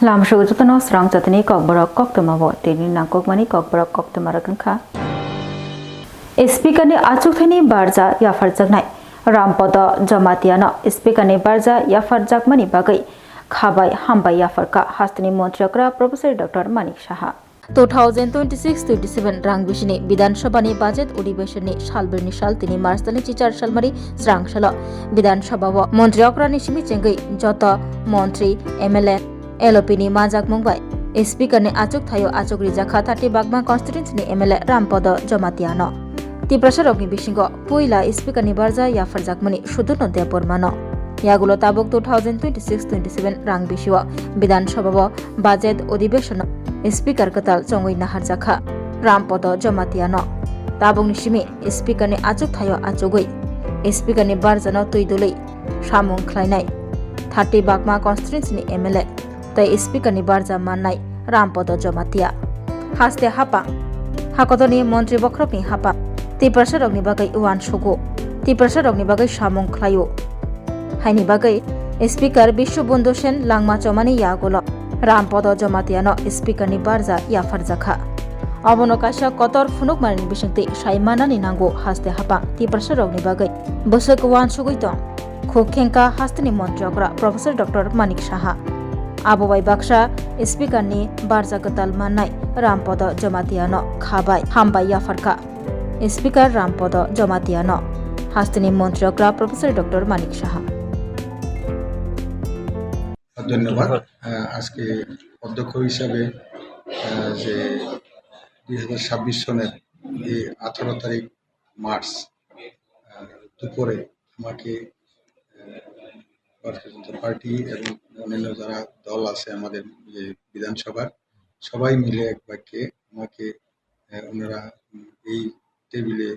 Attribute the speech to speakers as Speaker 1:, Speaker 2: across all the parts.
Speaker 1: Lamshu Jutano Swrangchati Kokborok Koktwma bo tini Kokmani Kokborok Koktwma rakha. Speaker ni Achukthani Barja Yafarjagnai Rampodo Jamatiano Speaker ni Barja Yafarjagmani Bagai Khabai Hambai Yafarka Hastani Montriokra Professor Dr. Manik Shaha 2026-27 rang bishini Bidhan Sabhani budget Udibeshani Shalbirni Shal Tini Marstani Chichar Shalmari Swrangchala Bidhan Sabha Montriokra Nishimi Chengai Jota Montri MLA LOPini Majak Mumbai Speaker ni Achuk Thayo Achuk Rijaka Thati Bagma Constituency ni MLA Rampodo Jamatiano Ti Prasarok ni Bishingo Puila Speaker ni Barja Yafarjakmani Shuduno Depormano Yagulo Tabok 2026-27 rang bishiwa Bidhan Sabha budget Udibeshana Speaker Katal Chongoi Naharjakha Rampodo Jamatiano Tabong Nishimi Speaker ni Achuk Thayo Achugoi Speaker ni Barjano Tuidulei Shamung Klainai 30 Bagma Constituency ni MLA Tai Speaker ni Barja Manai Rampodo Jamatia Haste Hapa Hakodoni Montri Bokrok ni Hapa Ti Prasarok ni Bagai Uwan Shugo Ti Prasarok ni Bagai Shamung Klayo Haini Bagai Speaker Bishu Bundoshen Langma Chomani Yagolo Rampodo Jamatiano Speaker ni Barja Yafarjakha Abono Kasha Kotor Funuk Marin Bishingti Shaimana ni Nango Haste Hapa Ti Prasarok ni Bagai Busuk Uwan Shugoito Khokhenka Hastani Montriokra Professor Dr. Manik Shaha Abu Bai Baksha Speaker ni Barja Katal Manai Rampodo Jamatiano Khabai Hambai Yafarka Speaker Rampodo Jamatiano Hastani Montriokra Professor Dr. Manik Shaha
Speaker 2: ধন্যবাদ আজকে অধ্যক্ষ হিসাবে যে 2026 সনের এই 18 তারিখ March দুপুরে আমাকে পার্টি এবং অন্যান্য যারা দল আছে আমাদের যে বিধানসভার সবাই মিলে এক বাক্যে আমাকে ওনারা এই টেবিলে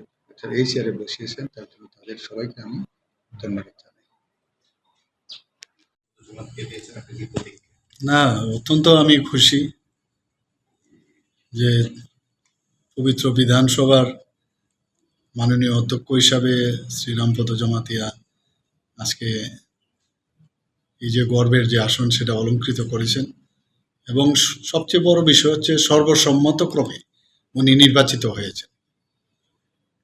Speaker 2: এই চেয়ারে বসিয়েছেন তার জন্য তাদের সবাইকে আমি ধন্যবাদ জানাই
Speaker 3: না অত্যন্ত আমি খুশি যে পবিত্র বিধানসভার মাননীয় অধ্যক্ষ হিসাবে শ্রী রামপদ জমাতিয়া আজকে এই যে গর্বের যে আসন সেটা অলংকৃত করেছেন এবং সবচেয়ে বড় বিষয় হচ্ছে সর্বসম্মতক্রমে উনি নির্বাচিত হয়েছেন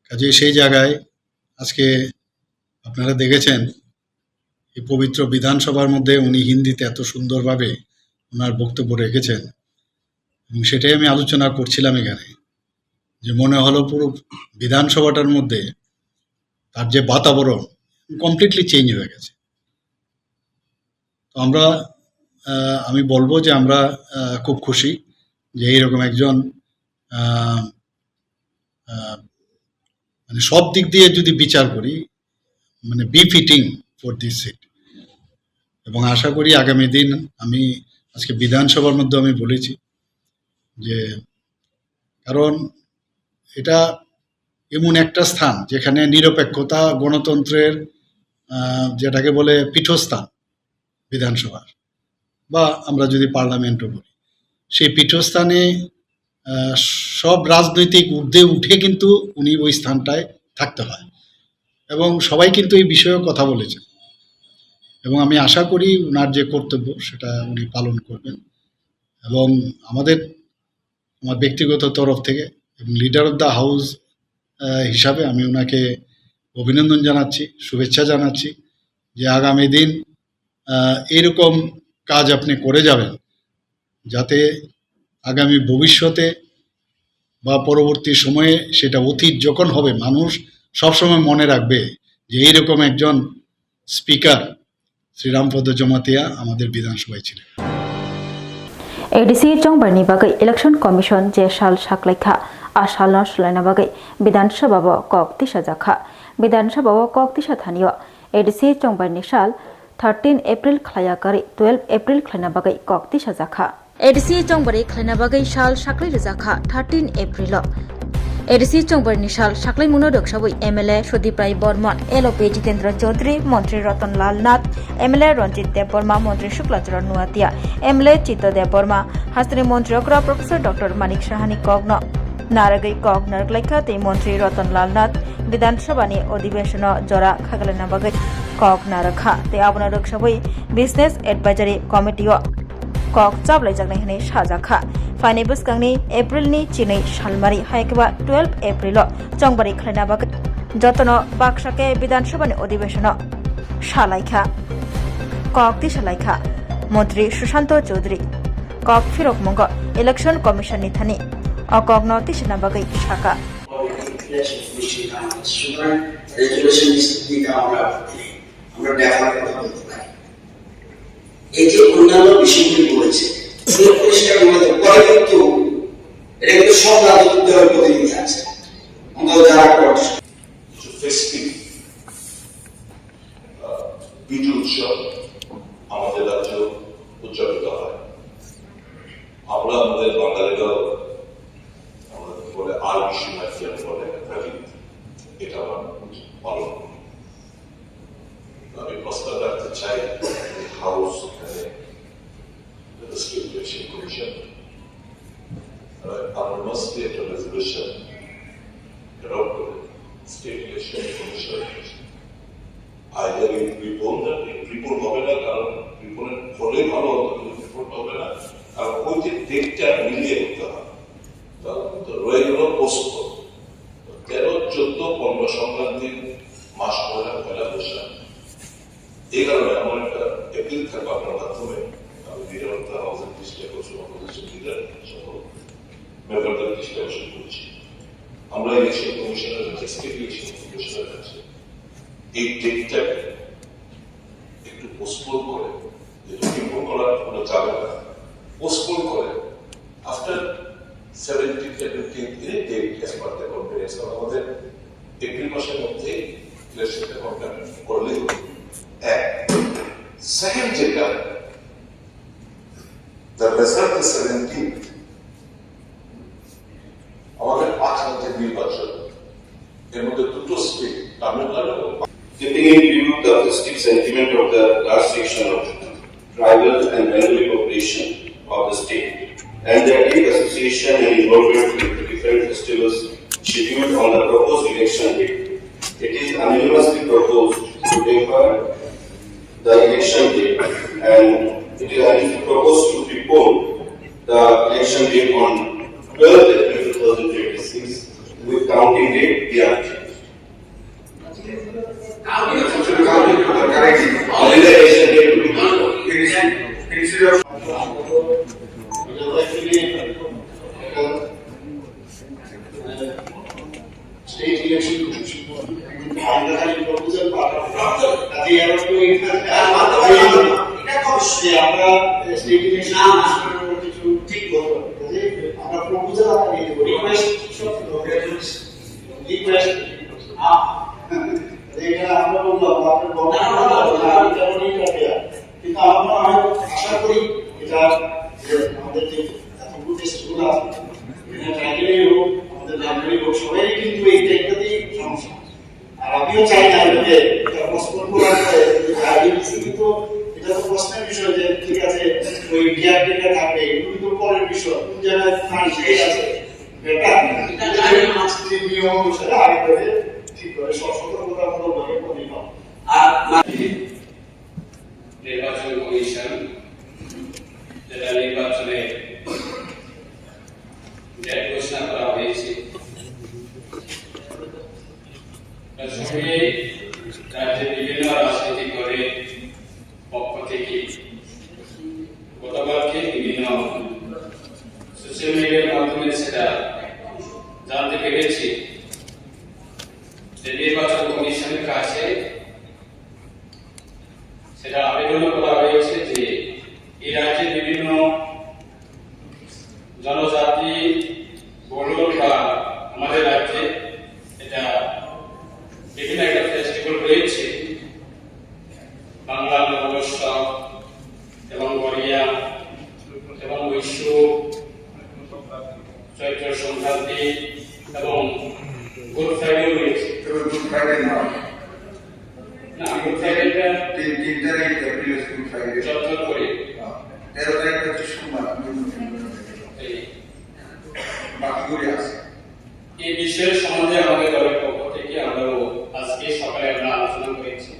Speaker 3: কাজে সেই জায়গায় আজকে আপনারা দেখেছেন এই পবিত্র বিধানসভার মধ্যে উনি হিন্দিতে এত সুন্দরভাবে ওনার বক্তব্য রেখেছেন এবং সেটাই আমি আলোচনা করছিলাম এখানে যে মনে হলো পুরো বিধানসভাটার মধ্যে তার যে বাতাবরণ কমপ্লিটলি চেঞ্জ হয়ে গেছে তো আমি বলবো যে আমরা খুব খুশি যে এইরকম একজন মানে সব দিক দিয়ে যদি বিচার করি মানে বিফিটিং ফর দিস সিট এবং আশা করি আগামী দিন আমি আজকে বিধানসভার মধ্যে আমি বলেছি যে কারণ এটা এমন একটা স্থান যেখানে নিরপেক্ষতা গণতন্ত্রের যেটাকে বলে পীঠস্থান বিধানসভার বা আমরা যদি পার্লামেন্টও বলি সেই পীঠস্থানে সব রাজনৈতিক ঊর্ধ্বে উঠে কিন্তু উনি ওই স্থানটায় থাকতে হয় এবং সবাই কিন্তু এই বিষয়েও কথা বলেছেন এবং আমি আশা করি ওনার যে কর্তব্য সেটা উনি পালন করবেন এবং আমার ব্যক্তিগত তরফ থেকে এবং লিডার অফ দ্য হাউস হিসাবে আমি ওনাকে অভিনন্দন জানাচ্ছি শুভেচ্ছা জানাচ্ছি যে আগামী দিন এরকম কাজ আপনি করে যাবেন যাতে আগামী ভবিষ্যতে বা পরবর্তী সময়ে সেটা অতীত যখন হবে মানুষ সবসময় মনে রাখবে যে এইরকম একজন স্পিকার শ্রী রামপদ জমাতিয়া আমাদের বিধানসভায় ছিলেন
Speaker 1: ADC Chongbarni Bagai Election Commission je shal shaklaikha ashal no shlaina bagai Bidhansabha bo kok tisha jakha Bidhansabha bo kok tisha thaniyo ADC Chongbarni shal 13 April khlaya kari 12 April khlana bagai kok tisha jakha ADC Chongbari khlana bagai shal shaklai jakha 13 April ADC Chongbarni shal shaklai muno doksaboi MLA Shodip Rai Bormon LOP Jitendra Chaudhary Montri Ratan Lal Nath MLA Ranjit Dev Borma Montri Shuklacharan Nuatia MLA Chita Dev Borma Hastani Montriokra Professor Dr. Manik Shahani Kogno Naragai Kog Narklaikha Te Montri Ratan Lal Nath Bidhan Sabhani Odibeshana Jora Khagalana Bagai Kog Narakha Te Abona Doksaboi Business Advisory Committee kok chablai jaknai hene sajakha faini buskangni April ni chini salmari haikeba 12 April o chongbari khlaina bak jotono baksake Bidhan Sabha ni odibeshono salaikha kok ti salaikha মন্ত্রী সুশান্ত চৌধুরী কক ফিরক মঙ্গ election commission ni thani okok no tisna bagai shaka
Speaker 4: আমরা দেখার কথা বলতে পারি এই যে অন্যান্য বিষয়গুলি বলেছে পরিষ্কার বলে পরে কিন্তু এটা কিন্তু সব রাজনৈতিক প্রতিনিধি আছে অন্তত যারা করছে
Speaker 5: ফেস্টিভ বিজু উৎসব আমাদের রাজ্য উদযাপিত হয় আমরা আমাদের বাঙালিরাও আমাদের বলে আর বিশ্বনাথিয়ান বলে এটা আমরা পালন করি আমি প্রস্তাব রাখতে চাই হাউস এখানে স্টেট ইলেকশন কমিশন আমার মাস্ট একটা রেজলিউশন অ্যাডপ্ট করে state election commission either report হবে না কারণ রিপোর্টের ফলে ভালো রিপোর্ট হবে না কারণ ওই যে ডেটটা মিলিয়ে করতে হয় রয়ে গেল পোস্ট 13-14-15 সংক্রান্তির মাস পয়লা বৈশাখ এই কারণে আমার একটা এপিল থাকবে আপনার মাধ্যমে আমি বিরোধতা হাউসের দৃষ্টি আকর্ষণ অপোজিশন লিডার সকল মেম্বারদের দৃষ্টি আকর্ষণ করছি আমরা ইলেকশন কমিশনের স্টেট ইলেকশন কমিশনের কাছে এই ডেটটাকে একটু পোস্টপোন করে যেটা রিপোর্ট করা কোনো যাবে না পোস্টপোন করে আফটার 17th-18th এই date as per the conference আমাদের এপ্রিল মাসের মধ্যে ইলেকশনটা কমপ্লিট করলেই হবে সেকেন্ড যেটা দ্য রেজাল্ট 17th আমাদের 5 রাজ্যের নির্বাচন এর মধ্যে দুটো state Tamil Nadu
Speaker 6: Keeping in view the festive sentiment of the last section of tribal and Bengali population of the state and their deep association and involvement with the different festivals scheduled on the proposed election date, it is unanimously proposed to defer the election date and it is unanimously proposed to prepone the election date on 12th April 2026 with counting date beyond.
Speaker 3: State election commission. আমরা খালি proposal পাঠাবো তাতে আর তো আমরা state election কিছু ঠিক করবো আমরা প্রপোজাল আমরা রিকোয়েস্ট রিকোয়েস্ট এটা আমরা বললাম আপনার কিন্তু আমরা আশা করি এটা আমাদের যে এতগুলো স্কুল আছে ট্রাইবেলের হোক আমাদের বাঙালি হোক সবাই কিন্তু এই টাইপটাতেই সমস্যা আর আমিও চাই না যে পোস্টপোন করার কিন্তু এটা তো প্রশ্নের বিষয় যে ঠিক আছে ওই গ্যাপ যেটা থাকবে এগুলো তো পরের বিষয় কোন জায়গায় ফান্ড শেষ আছে এটা নিয়ম অনুসারে আগে করে ঠিক করে সতর্কতামূলকভাবে করে নাও
Speaker 4: আর
Speaker 7: নির্বাচন কমিশন যেটা নির্বাচনে ডেট ঘোষণা করা হয়েছে সঙ্গে রাজ্যের বিভিন্ন রাজনৈতিক দলের পক্ষ থেকে গতকালকে বিভিন্ন সোশ্যাল মিডিয়ার মাধ্যমে সেটা জানতে পেরেছি যে নির্বাচন কমিশনের কাছে সেটা আবেদন করা হয়েছে যে এই রাজ্যের বিভিন্ন জনজাতি বলুন বা আমাদের রাজ্যে এটা বিভিন্ন একটা ফেস্টিভ্যাল রয়েছে বাংলা নববর্ষ এবং গড়িয়া এবং বৈশ্ব চৈত্র সংক্রান্তি এবং গুড ফ্রাইডে রয়েছে
Speaker 2: গুড ফ্রাইডে না
Speaker 7: গুড ফ্রাইডেটা
Speaker 2: 3 তারিখ এপ্রিল গুড ফ্রাইডে
Speaker 7: চত্বর করে
Speaker 2: 13 তারিখ হচ্ছে সোমবার বাকিগুলি আছে
Speaker 7: এই বিষয়ের সম্বন্ধে আমাদের দলের পক্ষ থেকে আমরাও আজকে সকালে আমরা আলোচনা করেছি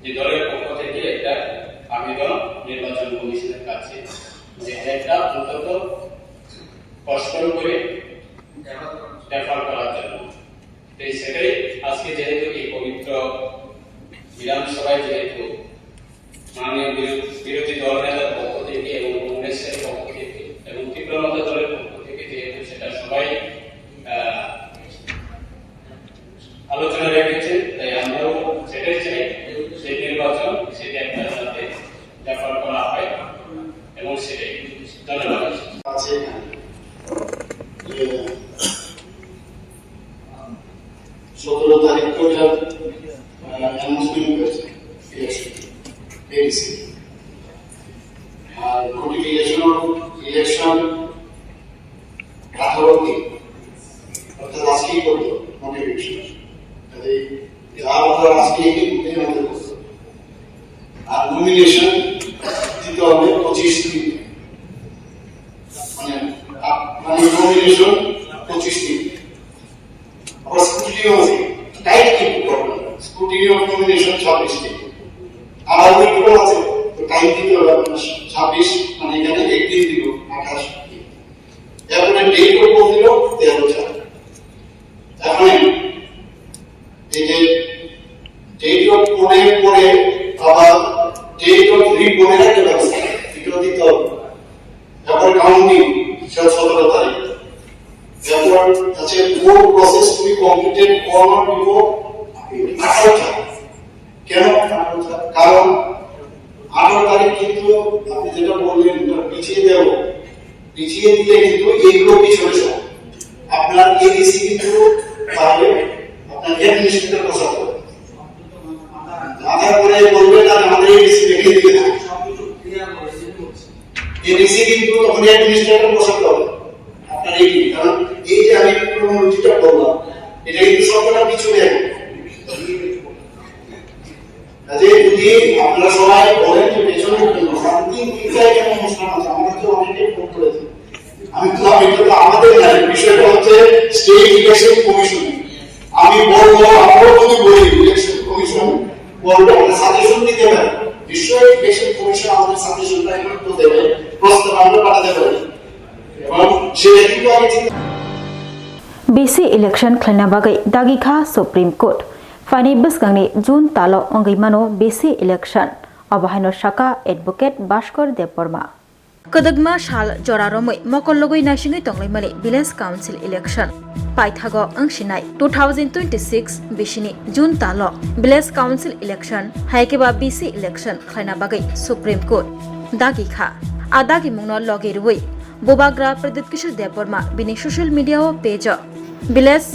Speaker 7: যে দলের পক্ষ থেকে একটা আবেদন নির্বাচন কমিশনের কাছে যে ডেটটা অন্তত কষ্ট করে রেফার করার জন্য। সেটাই আজকে যেহেতু এই পবিত্র বিধানসভায় যেহেতু মাননীয় বিরোধী দল নেতার পক্ষ থেকে এবং কংগ্রেসের পক্ষ থেকে এবং তীব্রমতা দলের পক্ষ থেকে যেহেতু সেটা সবাই আলোচনা রেখেছে, তাই আমরাও সেটাই চাই সেই নির্বাচন সেটা একটা যাতে রেফার করা হয় এবং সেটাই ধন্যবাদ।
Speaker 8: আছে যে 17 তারিখ করে অ্যানাউন্সমেন্ট করেছে ইলেকশন আর নোটিফিকেশন অফ ইলেকশন 18 দিন, অর্থাৎ আজকেই করতো নোটিফিকেশন। আজকে আমাদের করতো আর নমিনেশন দিতে হবে 25 দিন, মানে নমিনেশন 25 দিন। আবার স্ক্রুটিনিও আছে, টাইট কিন্তু স্ক্রুটিনি অফ নমিনেশন 26 দিন। আর ওইগুলো আছে তো টাইম দিতে হবে 26, মানে এখানে একদিন দিল 28 দিন। এরপরে ডেট অফ দিল 13/4। এখন এই যে ডেট অফ পরে আবার ডেট অফ রিপোর্টের একটা ব্যবস্থা এটাও দিতে হবে। তারপর কাউন্টিং 17 তারিখ। তারপর আছে code process to be completed on or before 18 কেন 18? কারণ 18 তারিখ কিন্তু আপনি যেটা বললেন পিছিয়ে দেব, পিছিয়ে দিলে কিন্তু এইগুলো পিছনে সব আপনার এডিসি কিন্তু তাহলে আপনার অ্যাডমিনিস্ট্রেটর বসাতে হবে। আধার করে বলবেন আর আমাদের এডিসি লিখে দিতে হবে, এডিসি কিন্তু তখন অ্যাডমিনিস্ট্রেটর বসাতে হবে আপনার এই। কারণ এই যে আমি ক্রোনোলজিটা বললাম এটা কিন্তু সবটা পিছনে যদি আপনারা সবাই বলেন যে পেছনে অনুষ্ঠান আছে, আমাদের তো অনেকে ফোন করেছে। আমি তো আমাদের বিষয়টা হচ্ছে স্টেট ইলেকশন কমিশন। আমি বলবো আমরাও যদি বলি ইলেকশন কমিশন বলবো আমরা সাজেশন দিতে পারি, নিশ্চয়ই ইলেকশন কমিশন আমাদের সাজেশনটা একটু দেবে, প্রস্তাব আমরা পাঠাতে পারি এবং সেটা কিন্তু আমি
Speaker 1: BC election khlana bagai dagi kha Supreme Court Fani Bisgangni June talo ongai mano BC election Abahino Shaka Advocate Bashkar Deporma Kodagma Shal Joraromoi Mokologoi Nashingi Tonglimani Village Council election Paithago Angshinai 2026 Bishini June talo Village Council election Haikeba BC election khlana bagai Supreme Court Dagi kha Adagi mungno logirwoi Bobagra Pradit Kishore Deporma bini social media o page Village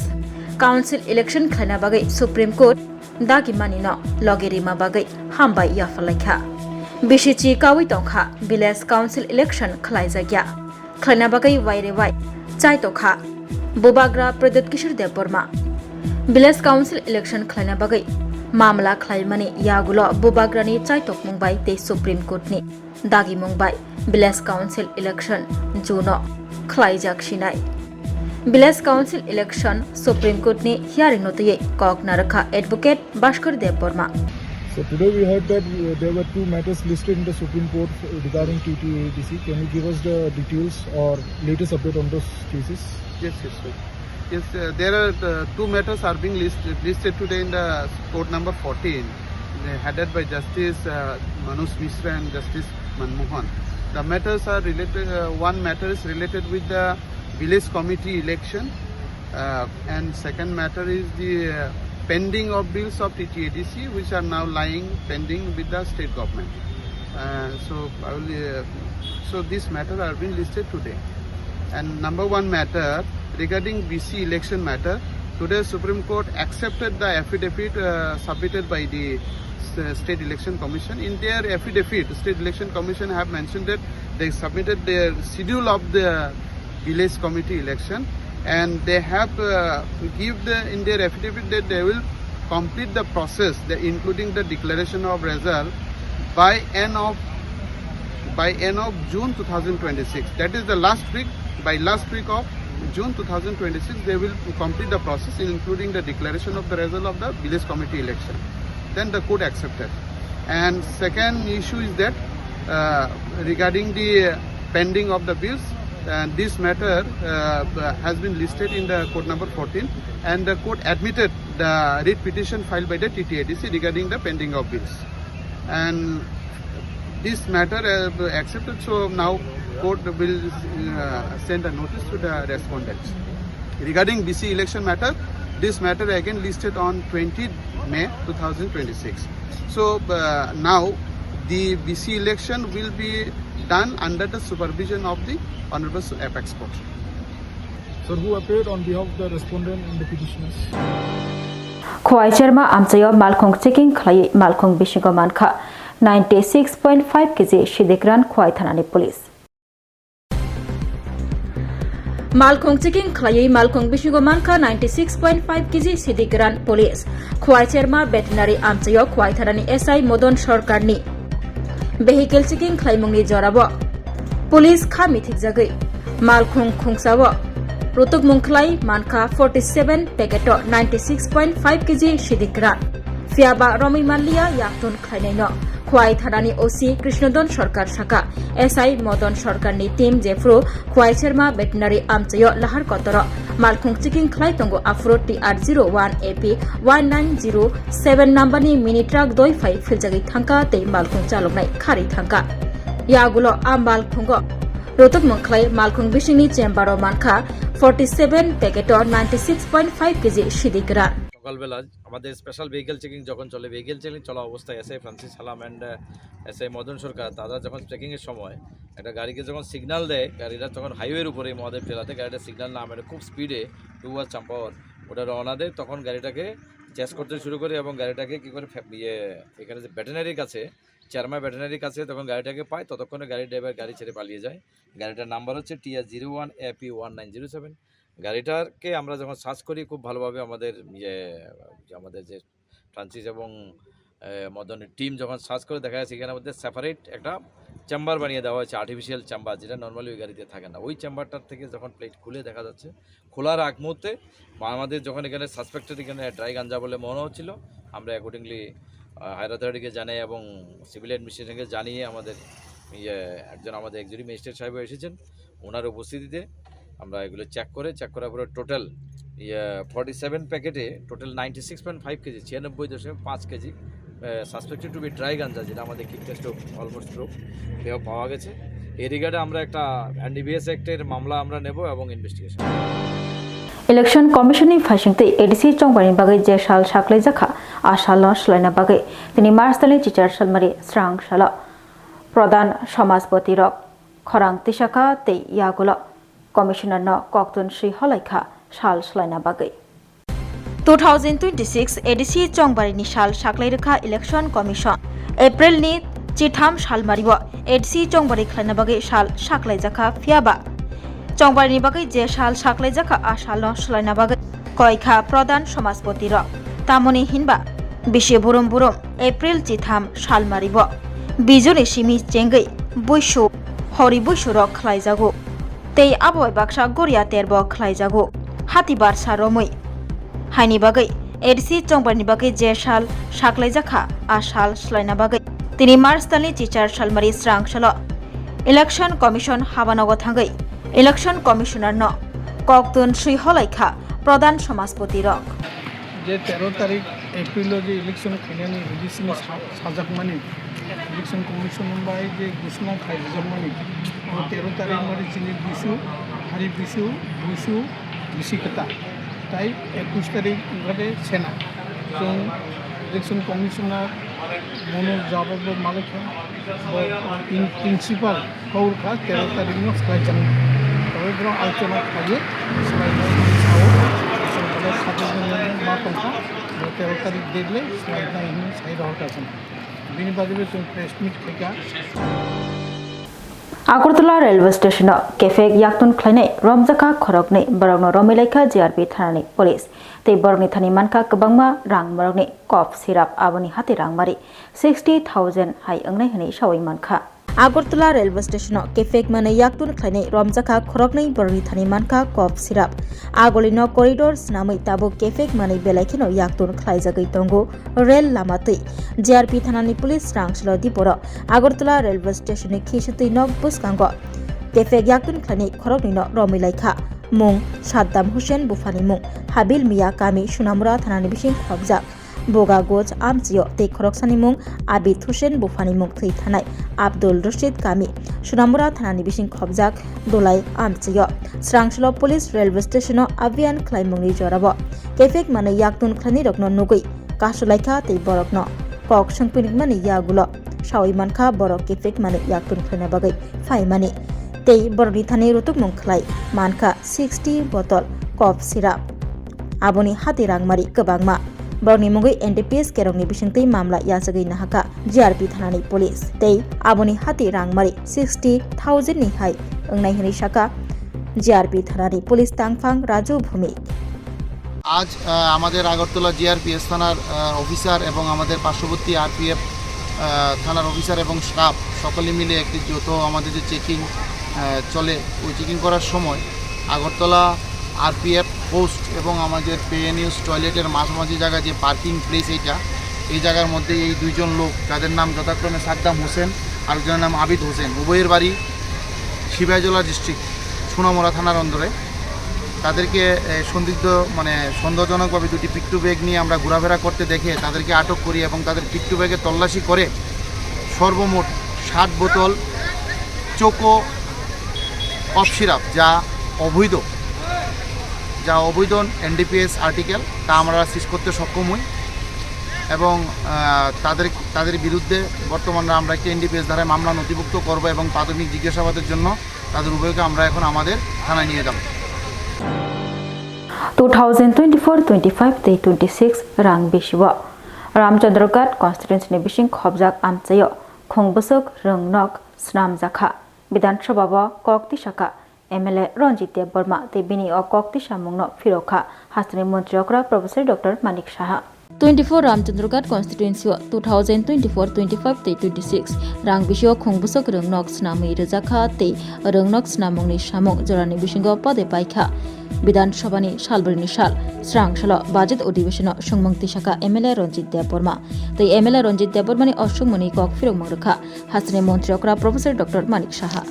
Speaker 1: Council election khlana bagai Supreme Court dagi manino logerima bagai hambai yafalaikha Bishichi kawi tongkha Village Council election khlai jagya khlana bagai waire wai chai tokha Bobagra Pradit Kishore Deporma Village Council election khlana bagai mamla khlai mani yagulo Bobagrani chai tok mungbai te Supreme Court ni dagi mungbai Village Council election Juno khlai jakshinai Village Council election Supreme Court ni hearing notiye Koktwma rakha Advocate Bashkar Deporma.
Speaker 9: So today we heard that there were two matters listed in the Supreme Court regarding TTADC. Can you give us the details or latest update on those cases?
Speaker 10: Yes, sir. Yes, there are two matters are being listed today in the court number 14, headed by Justice Manus Mishra and Justice Manmohan. The matters are related. One matter is related with the village committee election, and second matter is the pending of bills of TTADC, which are now lying pending with the state government. So these matters are being listed today. And number one matter regarding BC election matter, today Supreme Court accepted the affidavit submitted by the State Election Commission. In their affidavit, the State Election Commission have mentioned that they submitted their schedule of the village committee election, and they have in their affidavit that they will complete the process, including the declaration of result by end of June 2026. That is the last week. By last week of June 2026, they will complete the process, including the declaration of the result of the village committee election. Then the court accepted. And second issue is that regarding the pending of the bills. And this matter has been listed in the court number 14, and the court admitted the writ petition filed by the TTADC regarding the pending of bills. And this matter accepted, so now court will send a notice to the respondents. Regarding BC election matter, this matter again listed on 20 May 2026. So now the BC election will be done under the supervision of the Honorable Apex Court.
Speaker 9: Sir, who appeared on behalf of the respondent and the petitioners?
Speaker 1: Khwai Cherma Amchayo Malkhong checking Khlai Malkhong Bishingo Manka 96.5 kg Shidikran Khwai Thanani Police. Malkhong checking Khlai Malkhong Bishingo Manka 96.5 kg Shidikran Police. Khwai Cherma Veterinary Amchayo Khwai Thanani SI Modon Sorkarni Vehicle checking Khlaimungni Jorabo Police Khami Thikjagai Malkhong Khungsawo Rutuk Mungklai Manka 47 Paketo 96.5 kg Shidikran Fiaba Romi Malia Yaktun Khlainaino Khwai Thanani OC Krishnodon Sarkar Shaka SI Modon Sarkarni Team Jefro Khwai Cherma Veterinary Amchayo Lahar Kotoro Malkhong checking Khlai Tongo Afro TR01 AP 1907 Nambani Mini Truck Doi Phai Filjagai Thangka Te Malkhong Chaloknai Khari Thangka Yagulo Malkhongo Rotok Mungklai Malkhong Bishini Chembaro Manka 47 Paketo 96.5 kg Shidikran
Speaker 11: সকালবেলা আমাদের special vehicle checking যখন চলে vehicle checking চলা অবস্থায় SI Francis সালাম and SI Madan সরকার তারা যখন চেকিংয়ের সময় একটা গাড়িকে যখন সিগন্যাল দেয় গাড়িটা তখন হাইওয়ের উপরে মহাদেব ঠেলাতে গাড়িটা সিগন্যাল না মেরে খুব স্পিডে টুয়ার্ড চাম্পাওয়ার ওটা রওনা দেয় তখন গাড়িটাকে চেস করতে শুরু করে এবং গাড়িটাকে কী করে এখানে যে ভেটেরিনারির কাছে চেয়ারম্যান ভেটেরিনারির কাছে তখন গাড়িটাকে পায় ততক্ষণে গাড়ির ড্রাইভার গাড়ি ছেড়ে পালিয়ে যায় গাড়িটার নাম্বার হচ্ছে TR01 AP 1907 গাড়িটাকে আমরা যখন সার্চ করি খুব ভালোভাবে আমাদের আমাদের যে ফ্রান্সিস এবং মদনের টিম যখন সার্চ করে দেখা যাচ্ছে এখানে মধ্যে সেপারেট একটা চেম্বার বানিয়ে দেওয়া হয়েছে আর্টিফিশিয়াল চেম্বার যেটা নর্মালি ওই গাড়িতে থাকে না ওই চেম্বারটার থেকে যখন প্লেট খুলে দেখা যাচ্ছে খোলার আগ মুহূর্তে আমাদের যখন এখানে সাসপেক্টেড এখানে ড্রাই গাঞ্জা বলে মনে হচ্ছিল আমরা অ্যাকর্ডিংলি হায়ার অথরিটিকে জানাই এবং সিভিল অ্যাডমিনিস্ট্রেশনকে জানিয়ে আমাদের একজন আমাদের এক্সিকিউটিভ ম্যাজিস্ট্রেট সাহেব এসেছেন ওনার উপস্থিতিতে আমরা এগুলো চেক করার পরে টোটাল 47 প্যাকেটে total 96.5 KG 96.5 KG suspected to be dry ganja যেটা আমাদের কিক টেস্ট অলমোস্ট প্রুফ পাওয়া গেছে এই রিগার্ডে আমরা একটা এনডিপিএস অ্যাক্টের মামলা আমরা নেব এবং investigation
Speaker 1: Election Commissioning Fashingte ADC Chongbani Bagai Je Shal Shaklai Jakha Ashal Shlaina Bagai Tini Marstali Chichar Shalmari Swrangchati Pradhan Samajpati Rok Khorang Tishaka Te Yagulo Commissioner no Koktwma Sri Holaikha Shal Shlaina Bagai 2026 ADC Chongbani ni Shal Shaklai Rekha Election Commission April ni Chitham Shalmaribo ADC Chongbani Khlaina Bagai Shal Shaklai Jakha Fiaba Chongbani Bagai Je Shal Shaklai Jakha Ashal Shlaina Bagai Koikha Pradhan Samajpati Rok Tamoni Hinba Bishe Burum April Chitham Shalmaribo Bijoni Simi Chengai Buishu Hori Buishu Rok Khlaijago Tei Aboy Baksa Goria Terbo Khlaijago Hatibar Saromui Haini Bagai ADC Chongbani Bagai Je Shal Shaklai Jakha Ashal Shlaina Bagai Tini Marstali Chichar Shalmari Swrangchati Election Commission Habanogo Thangai Election Commissioner no Koktwma Sri Holaikha Pradhan Samajpati Rok
Speaker 9: যে 13 তারিখ এপ্রিলের যে election খাইনানি registration সাজাকমানি election commission বাই যে ঘোষণা খাই জন্মানি 13 তারিখ মানে চিনি বিশু হারি বিশু বিশিকতা তাই 21 তারিখ ঘটে সেনা তো ইলেকশন কমিশনার মনো জবাব মালিকা প্রিন্সিপাল কৌরখা 13 তারিখ নো স্কাইজান তবে বড় আলোচনা খাইয়ে স্কাইজান সাও मा पंखा 13 तारिख देखले स्लाइड इन साइड आउट आसन बिनि बादिबे जों प्रेस मिट खेगा
Speaker 1: Agartala railway station cafe yaktun khlainai romjaka khorokni barokno romilaika JRP thanani police tei borokni thani manka kwbangma rang borokni cough syrup aboni hati rangmari 60,000 hai angnai hani sawai manka Agartala railway station cafe mane yaktun khlainai romjaka khorokni borokni thani manka cough syrup agolino corridor snamai tabo cafe mane belaikino yaktun khlaijagai tongo rail lamatui JRP thanani police Swrangchati diporo Agartala railway station ni khishutui nok buskango केफे याक्तुन ख्लानि खरकनि न रमिलाइखा मुं साद्दाम हुसेन बुफानि मुं हाबिल मिया गामि सुनामुरा थानानि बिसिं खबजाक बोगा goes आमजियो ते खरकसानि मुं आबिद हुसेन बुफानि मुं थै थानाय आब्दुल रशीद गामि सुनामुरा थानानि बिसिं खबजाक दोलाय आमजियो स्रांसल पुलिस रेलवे स्टेशन अभियान ख्लाइमुंनि जराबो केफेक माने याक्तुन ख्लानि रकनो नुगै कासुलाइखा ते बरकनो कक संपिनिक माने यागुलो सावै मानखा बरक केफेक माने याक्तुन ख्लाइना बागै फाइमानि ते बरनि थानि रुतुक मुं ख्लाइ मानखा 60 बटल कफ सिराप आबोनि हाते रांमारि गोबांमा बरनि मुगै एनडीपीएस केरंनि बिसिंतै मामला याजगै नाहाका जीआरपी थानानि पुलिस ते आबोनि हाते रांमारि 60,000 नि हाय ओंनाय हनै शाखा जीआरपी थानानि पुलिस तांफां राजू भूमिक
Speaker 10: আজ আমাদের আগরতলা জিআরপিএস থানার অফিসার এবং আমাদের পার্শ্ববর্তী আরপিএফ থানার অফিসার এবং স্টাফ সকলে মিলে একটি যৌথ আমাদের যে চেকিং চলে ওই চেকিং করার সময় আগরতলা আরপিএফ পোস্ট এবং আমাদের পেএনইউস টয়লেটের মাঝামাঝি জায়গা যে পার্কিং প্লেস এই জায়গার মধ্যে এই দুইজন লোক যাদের নাম যথাক্রমে সাদ্দাম হোসেন আর একজনের নাম আবিদ হোসেন উভয়ের বাড়ি সিপাহীজলা ডিস্ট্রিক্ট সোনামুড়া থানার অন্দরে তাদেরকে সন্দিগ্ধ মানে সন্দেহজনকভাবে দুটি পিকটু ব্যাগ নিয়ে আমরা ঘোরাফেরা করতে দেখে তাদেরকে আটক করি এবং তাদের পিকটু ব্যাগে তল্লাশি করে সর্বমোট 60 বোতল চোকো কফ সিরাপ যা অবৈধ এনডিপিএস আর্টিকেল তা আমরা সিজ করতে সক্ষম হই এবং তাদের বিরুদ্ধে বর্তমানে আমরা একটি এনডিপিএস ধারায় মামলা নথিভুক্ত করব এবং প্রাথমিক জিজ্ঞাসাবাদের জন্য তাদের উভয়কে আমরা এখন আমাদের থানায় নিয়ে যাব
Speaker 1: 2024-25 ते 26 रां बेशिवा रामचंद्रगढ़ कॉन्स्टिट्यूंसी बिसिं खबजाक आमचायो खोंबसक रंगनक स्नाम जाखा विधानसभा कक्ति शाखा एमएलए रंजित देव बर्मा ते बिनि कक्ति सामुंगनो फिरोखा हास्टनि मंत्री अक्रा professor doctor Manik Saha 24 Ramchandraghat constituency 2024-25 ते 26 रां बिसियो खोंबसक रंगनक स्नामै रजाखा ते रंगनक स्नामुंगनि सामुं जरानि बिसिंगो पदे पाइखा विधानसभानि सालबरनि साल स्रांसल बाजेट अधिवेशन संमंगति शाखा एमएलए रंजित देव बर्मा ते एमएलए रंजित देव बर्मानि असुंमनि कक फिरंग मंगरखा हास्टनि मंत्री अक्रा प्रोफेसर डॉक्टर मानिक साहा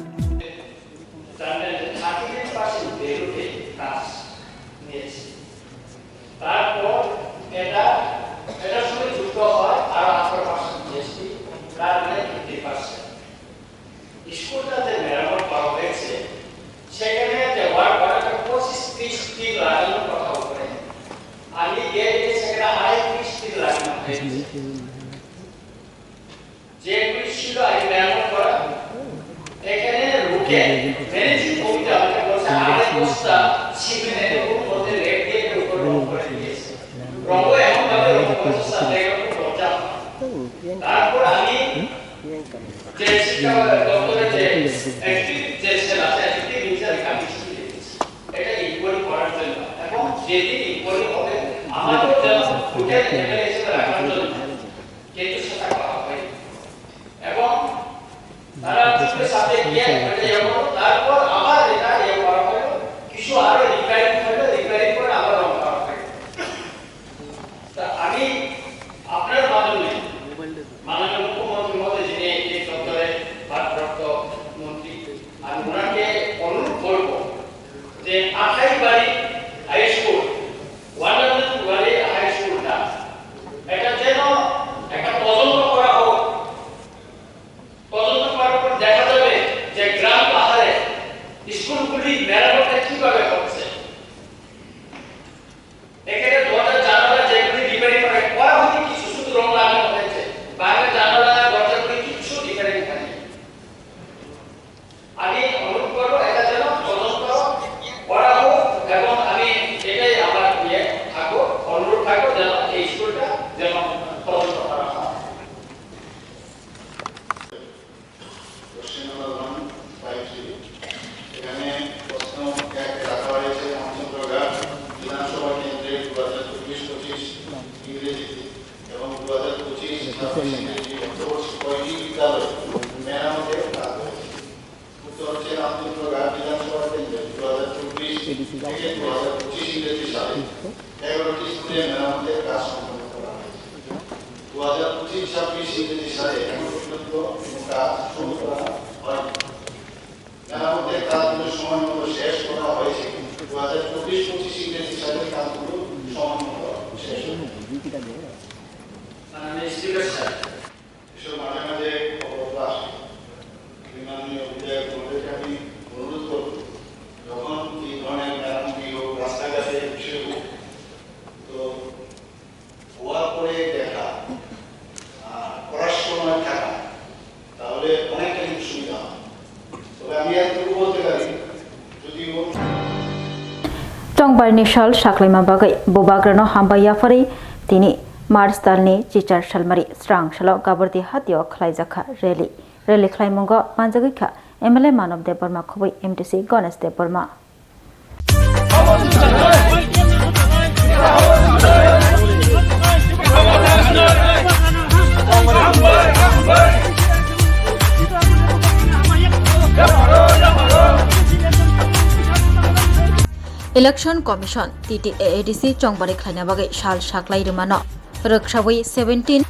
Speaker 8: মেরামতের কাজগুলো সময় মতো শেষ করা হয়েছে। 2024-25 ইংরেজি সালের কাজগুলো সময় মতো শেষ হবে। এসব মাঝে মাঝে খবর আসে। মাননীয় বিধায়ক মহোদয়কে আমি অনুরোধ করব, যখন এই ধরনের মেরামতি ও রাস্তাঘাটের বিষয় তো হওয়ার পরে দেখা করার সময় থাকা, তাহলে অনেকটা কিন্তু সুবিধা হয়। তবে আমি এতটুকু বলতে পারি, যদিও
Speaker 1: Tongbarni shal shaklaima bagai bubagrano hambaya fari tini Mars dalni chichar shalmari Swrangchalo gabordi hatio khlaijaka rally khlaimungo manjagika MLA Manav Deborma khoboi MTC Ganesh Deborma Election Commission TTAADC Chongbari Khlaina bagai shal shaklai rumano Rukshawai 17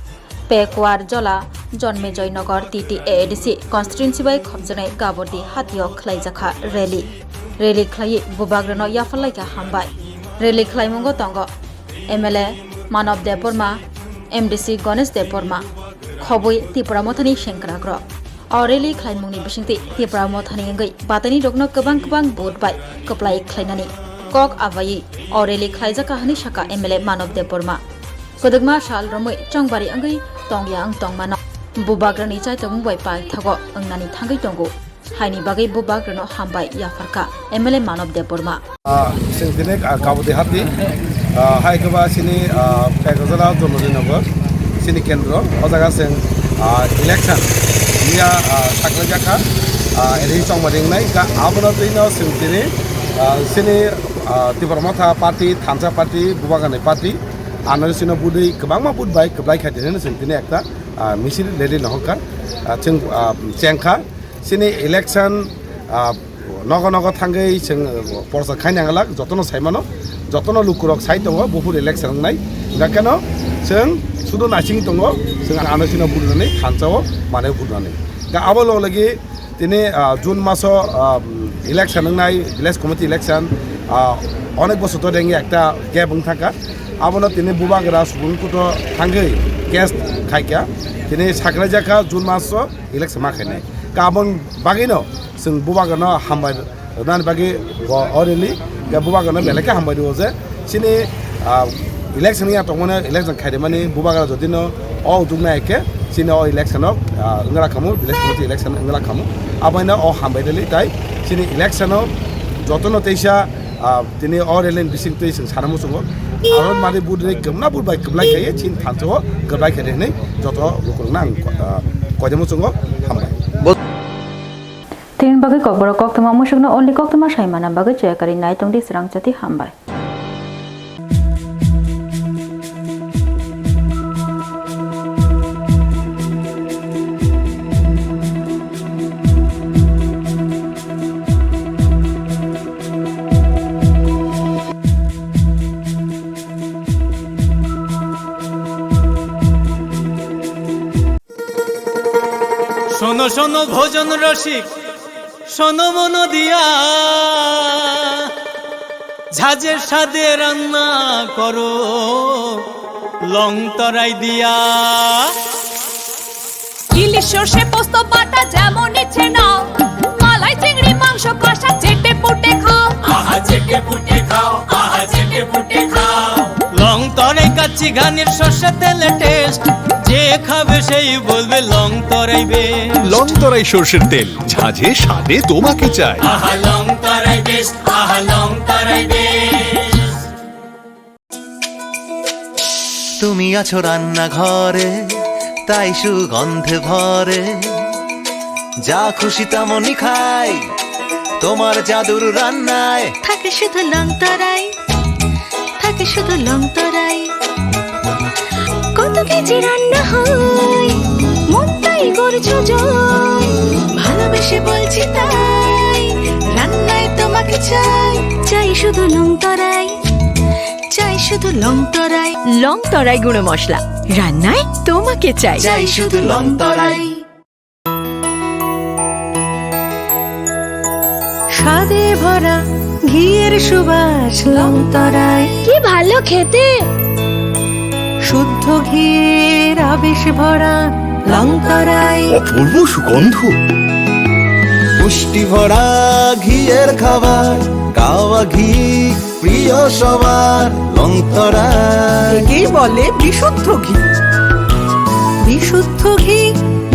Speaker 1: Pekwar Jola Jonme Joynagar TTAADC constituency bai khobjanai gabordi hatio khlaijaka rally khlai bubagrano yafalaika hambai rally khlaimungo tongo MLA Manav Deborma MDC Ganesh Deborma khoboi Tripura mothani shenkragro Rally khlaimungni bisingti Tripura mothani ngai batani rokno kabang boat bai kaplai khlainani Kok Avayi Rally khlaijaka hani shaka MLA Manav Deborma Koktwma shal romoi Chongbari angai tongyang tongmano bubagrani chai tabung bai pai thago angnani thangai tongo haini bagai bubagrano hambai yafarka MLA Manav Deborma
Speaker 12: singtine kabodi hati hai kaba sini pekazala jonodinago sini kendro ojaga sing election niya saklajaka eri Chongbari nai ka abona dino singtine sini Tripura party Thansa party bubagrani party Analisino budai kebangma budbai keblai khadene sentine ekta misil leli nohokar chengkha sini election nogo thangai sing porsa khainangalak jotono saimano jotono lukurok saitongo bufur election nai gakano sing sudo nasing tongo sing analisino budane thansao mane budane ga abolo lagi tini June maso election nai village committee election অনেক বছর ধরে একটা gap থাকা আবনো তিনি বুবাগরা সুবুনকুটো থাঙ্গৈ gas খাইকা তিনি সাকরাইজাকা June মাস election মাখাইনাই Cubbon বাগিনো जों बुबागनो हामबाय नान बागि अरेलि बुबागनो बेलेके हामबाय दो जे सिनि इलेक्शन या तंगने इलेक्शन खाइदे माने बुबागरा जदिनो अ उदुंना एके सिनि अ इलेक्शन इंगला खामु इलेक्शन इंगला खामु आबायना अ हामबाय देलि ताइ सिनि इलेक्शन जतनो तेसा दिनै अरेलेन बिसिं तै जों सानामु संगो आरो माने बुदरे गमना बुबाय कबलाय खायो सिन थांसो गबाय खादे नै जत लुकुरना कयदमु संगो हामबाय
Speaker 1: Tin bagai Kokborok Koktwma musukno only Koktwma saimana bagai chayakari nai tongdi Swrangchati hambai.
Speaker 13: শোনো শোনো ভোজন রসিক শোনো মন দিয়া ঝাঁঝের স্বাদে রান্না করো লং তরাই দিয়া
Speaker 14: ইলিশ সর্ষে পোস্ত বাটা যেমন ইচ্ছে নাও মালাই চিংড়ি মাংস কষা চেটে পুটে খাও
Speaker 13: আহা চেটে পুটে খাও আহা চেটে পুটে খাও লং তরাই কাচ্চি ঘানির সর্ষে তেলে টেস্ট যে খাবে সেই বলবে লং তরাই বেশ
Speaker 15: লং তরাই সরষের তেল ঝাঁঝে স্বাদে তোমাকে চাই
Speaker 13: আহা লং তরাই বেশ আহা লং তরাই বেশ
Speaker 16: তুমি আছো রান্না ঘরে তাই সুগন্ধে ভরে যা খুশি তেমনই খাই তোমার জাদুর রান্নায়
Speaker 14: থাকে শুধু লং তরাই থাকে শুধু লং তরাই কত কেজি রান্না হয় মনটাই করছো জয় ভালোবেসে বলছি তাই রান্নায় তোমাকে চাই চাই শুধু লং তরাই চাই শুধু লং তরাই গুঁড়ো মশলা রান্নায় তোমাকে চাই
Speaker 16: চাই শুধু লং তরাই
Speaker 14: স্বাদে ভরা ঘিয়ের সুবাস লংতরায়,
Speaker 17: কি ভালো খেতে।
Speaker 14: শুদ্ধ ঘিয়ের আবেশ ভরা লংতরায়,
Speaker 15: অপূর্ব সুগন্ধ।
Speaker 16: পুষ্টি ভরা ঘিয়ের খাবার, গাওয়া ঘি প্রিয় সবার লংতরা।
Speaker 14: একেই বলে বিশুদ্ধ ঘি। বিশুদ্ধ ঘি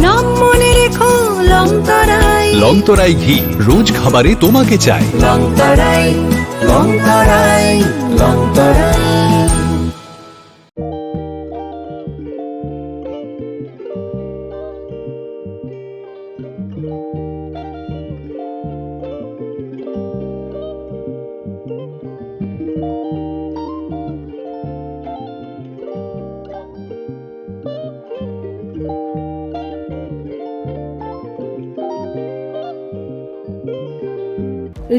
Speaker 14: নাম মনে রেখো লংতরাই।
Speaker 15: লংতরাই ঘি রোজ খাবারে তোমাকে চাই।
Speaker 14: লংতরাই, লংতরাই, লংতরাই।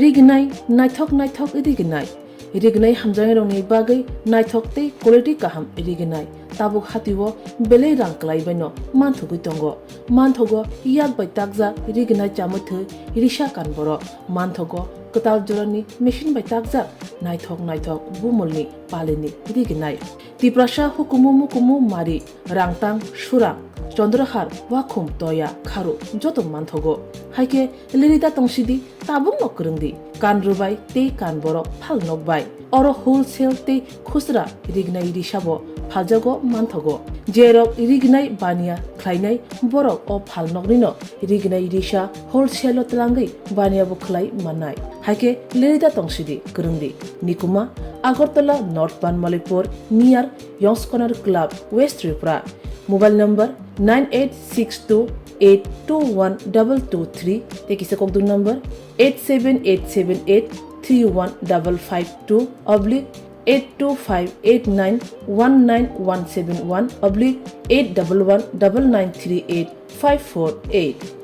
Speaker 18: रिगनाय नायथक नायथक रिगनाय रिगनाय हामजांग रंनि बागै नायथक तै क्वालिटी काहाम रिगनाय ताबुक हातिव बेले रां क्लाइबायनो मानथुगै दंगो मानथगो याक बाय ताकजा रिगनाय चामथो रिसा कानबरो मानथगो कताल जरानि मेशिन बाय ताकजा नायथक नायथक बुमलनि पालिनि रिगनाय तिप्रासा हुकुमु मुकुमु मारि रांतां सुरा चंद्रहार वाखुम तया खारु जतो मानथगो हाइके लिरिदा तंसिदि ताबुक नकरंदि कानरुबाय ते कानबरो फाल नकबाय अरो होलसेल ते खुसरा रिगनाय रिसाबो फालजागो मानथगो जेरक रिगनाय बानिया ख्लाइनाय बरक अ फाल नकनिनो रिगनाय रिसा होलसेल तलांगै बानियाबो ख्लाइ माननाय हाइके लिरिदा तंसिदि करंदि निकुमा Agartala north Banamalipur near young's corner club west Tripura mobile number 9862821223 तेकिसे कोकदुन नंबर 87878315552 82589191171 /8119938 548